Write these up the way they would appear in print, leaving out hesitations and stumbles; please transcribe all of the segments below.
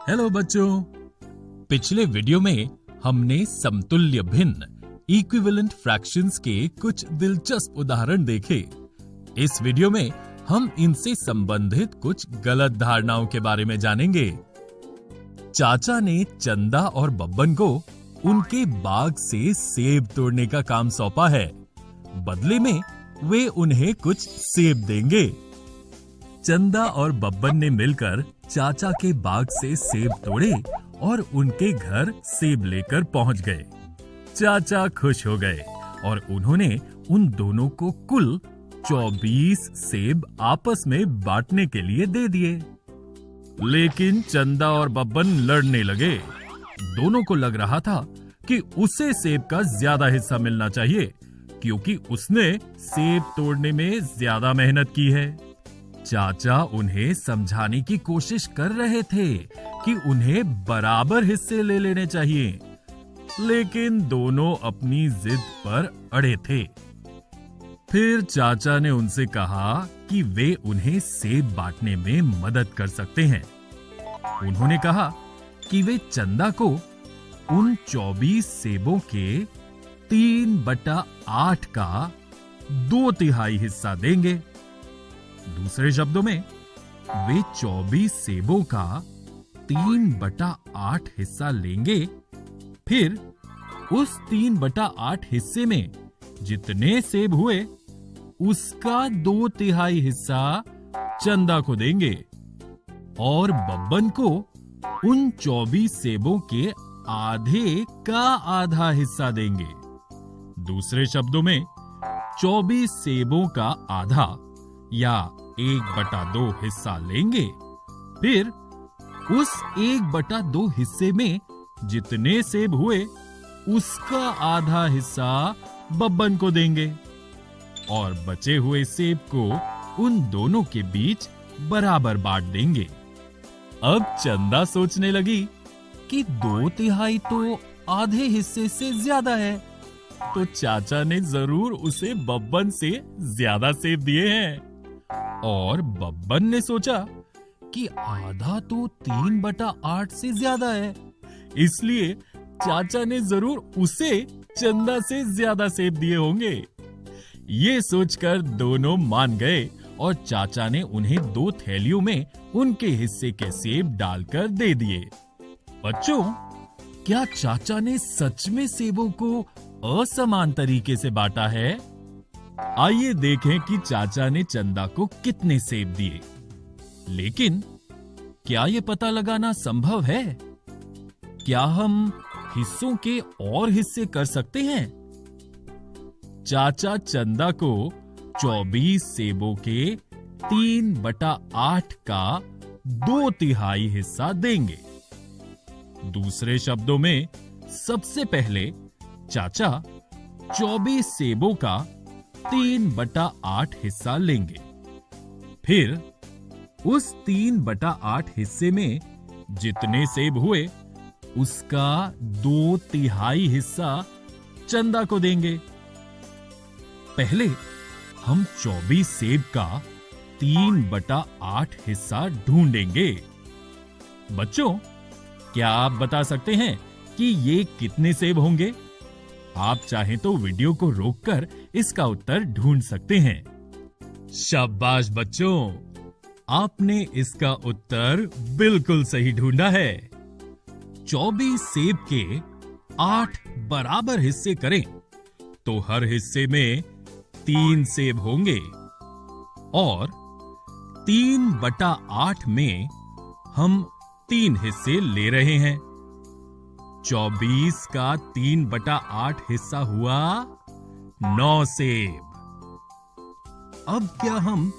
Hello बच्चों, पिछले video में हमने समतुल्य भिन्न इक्विवेलेंट फ्रैक्शंस के कुछ दिलचस्प उदाहरण देखे। इस वीडियो में हम इनसे संबंधित कुछ गलत धारणाओं के बारे में जानेंगे। चाचा ने चंदा और बब्बन को उनके बाग से सेब तोड़ने का काम सौंपा है। बदले में वे उन्हें कुछ सेब देंगे। चंदा और बब्बन ने मिलकर चाचा के बाग से सेब तोड़े और उनके घर सेब लेकर पहुंच गए। चाचा खुश हो गए और उन्होंने उन दोनों को कुल 24 सेब आपस में बांटने के लिए दे दिए। लेकिन चंदा और बब्बन लड़ने लगे। दोनों को लग रहा था कि उसे सेब का ज्यादा हिस्सा मिलना चाहिए, क्योंकि उसने सेब तोड़ने में ज्यादा मेहनत की है। चाचा उन्हें समझाने की कोशिश कर रहे थे कि उन्हें बराबर हिस्से ले लेने चाहिए, लेकिन दोनों अपनी जिद पर अड़े थे। फिर चाचा ने उनसे कहा कि वे उन्हें सेब बांटने में मदद कर सकते हैं। उन्होंने कहा कि वे चंदा को उन 24 सेबों के 3/8 का 2/3 हिस्सा देंगे। दूसरे शब्दों में, वे 24 सेबों का 3/8 हिस्सा लेंगे। फिर उस 3/8 हिस्से में जितने सेब हुए, उसका 2/3 हिस्सा चंदा को देंगे और बब्बन को उन 24 सेबों के आधे का आधा हिस्सा देंगे। दूसरे शब्दों में, 24 सेबों का आधा या 1/2 हिस्सा लेंगे। फिर उस 1/2 हिस्से में जितने सेब हुए, उसका आधा हिस्सा बब्बन को देंगे और बचे हुए सेब को उन दोनों के बीच बराबर बांट देंगे। अब चंदा सोचने लगी कि 2/3 तो आधे हिस्से से ज्यादा है, तो चाचा ने जरूर उसे बब्बन से ज्यादा सेब दिए हैं। और बब्बन ने सोचा कि आधा तो 3/8 से ज्यादा है, इसलिए चाचा ने जरूर उसे चंदा से ज्यादा सेब दिए होंगे। ये सोचकर दोनों मान गए और चाचा ने उन्हें 2 थैलियों में उनके हिस्से के सेब डालकर दे दिए। बच्चों, क्या चाचा ने सच में सेबों को असमान तरीके से बांटा है? आइए देखें कि चाचा ने चंदा को कितने सेब दिए। लेकिन क्या यह पता लगाना संभव है? क्या हम हिस्सों के और हिस्से कर सकते हैं? चाचा चंदा को 24 सेबों के 3/8 का 2/3 हिस्सा देंगे। दूसरे शब्दों में, सबसे पहले चाचा 24 सेबों का 3/8 हिस्सा लेंगे। फिर उस 3/8 हिस्से में जितने सेब हुए, उसका 2/3 हिस्सा चंदा को देंगे। पहले हम 24 सेब का 3/8 हिस्सा ढूंढेंगे। बच्चों, क्या आप बता सकते हैं कि ये कितने सेब होंगे? आप चाहें तो वीडियो को रोककर इसका उत्तर ढूंढ सकते हैं। शाबाश बच्चों, आपने इसका उत्तर बिल्कुल सही ढूंढा है। 24 सेब के 8 बराबर हिस्से करें तो हर हिस्से में 3 सेब होंगे और 3/8 में हम 3 हिस्से ले रहे हैं। 24 का 3/8 हिस्सा हुआ 9 सेब। अब क्या हम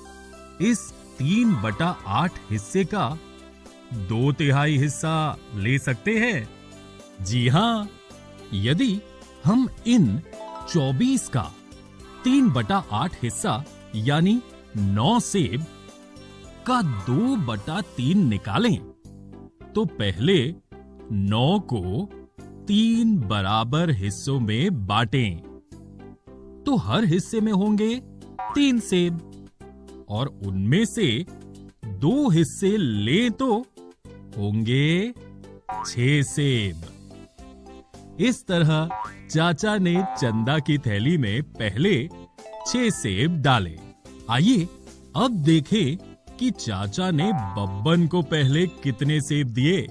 इस 3/8 हिस्से का 2/3 हिस्सा ले सकते हैं? जी हां, यदि हम इन 24 का 3/8 हिस्सा यानी 9 सेब का 2/3 निकालें, तो पहले 9 को 3 बराबर हिस्सों में बांटें, तो हर हिस्से में होंगे 3 सेब और उनमें से 2 हिस्से लें तो होंगे 6 सेब। इस तरह चाचा ने चंदा की थैली में पहले 6 सेब डाले। आइए अब देखें कि चाचा ने बब्बन को पहले कितने सेब दिए।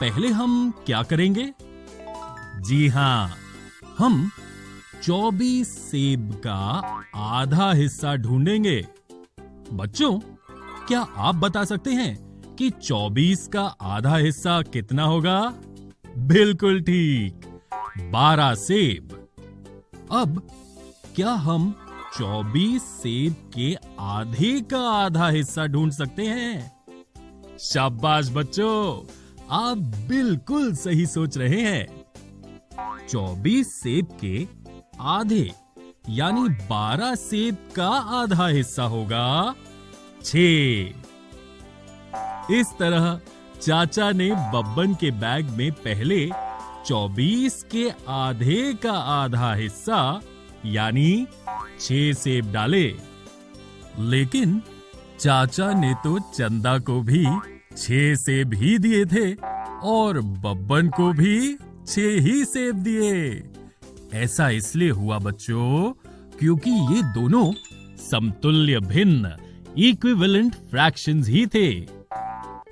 पहले हम क्या करेंगे? जी हां, हम 24 सेब का आधा हिस्सा ढूंढेंगे। बच्चों, क्या आप बता सकते हैं कि 24 का आधा हिस्सा कितना होगा? बिल्कुल ठीक, 12 सेब। अब क्या हम 24 सेब के आधे का आधा हिस्सा ढूंढ सकते हैं? शाबाश बच्चों, आप बिल्कुल सही सोच रहे हैं। 24 सेब के आधे यानी 12 सेब का आधा हिस्सा होगा 6। इस तरह चाचा ने बब्बन के बैग में पहले 24 के आधे का आधा हिस्सा यानी 6 सेब डाले। लेकिन चाचा ने तो चंदा को भी 6 सेब ही दिए थे और बब्बन को भी 6 ही सेब दिए। ऐसा इसलिए हुआ बच्चों क्योंकि ये दोनों समतुल्य भिन्न इक्विवेलेंट फ्रैक्शंस ही थे।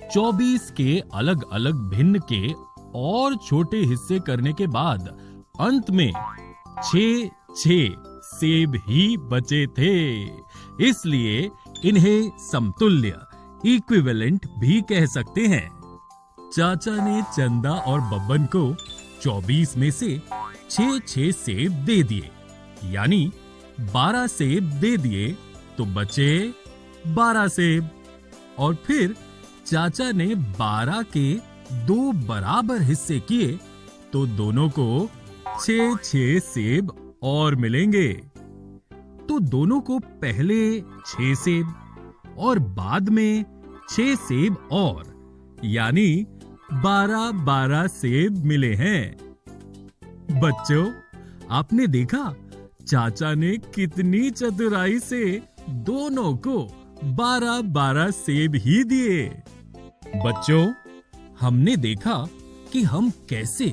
24 के अलग अलग भिन्न के और छोटे हिस्से करने के बाद अंत में 6 सेब ही बचे थे। इसलिए इन्हें समतुल्य इक्विवेलेंट भी कह सकते हैं। चाचा ने चंदा और बब्बन को 24 में से 6 सेब दे दिए, यानी 12 सेब दे दिए तो बचे 12 सेब। और फिर चाचा ने 12 के 2 बराबर हिस्से किए तो दोनों को 6 सेब और मिलेंगे। तो दोनों को पहले 6 सेब और बाद में 6 सेब और यानी 12 सेब मिले हैं। बच्चों, आपने देखा चाचा ने कितनी चतुराई से दोनों को 12 सेब ही दिए। बच्चों, हमने देखा कि हम कैसे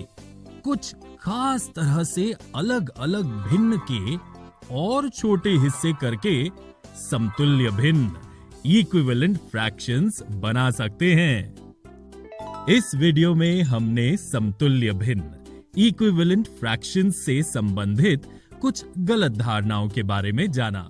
कुछ खास तरह से अलग अलग भिन्न के और छोटे हिस्से करके समतुल्य भिन्न इक्विवेलेंट फ्रैक्शंस बना सकते हैं। इस वीडियो में हमने समतुल्य भिन्न इक्विवेलेंट फ्रैक्शंस से संबंधित कुछ गलत धारणाओं के बारे में जाना।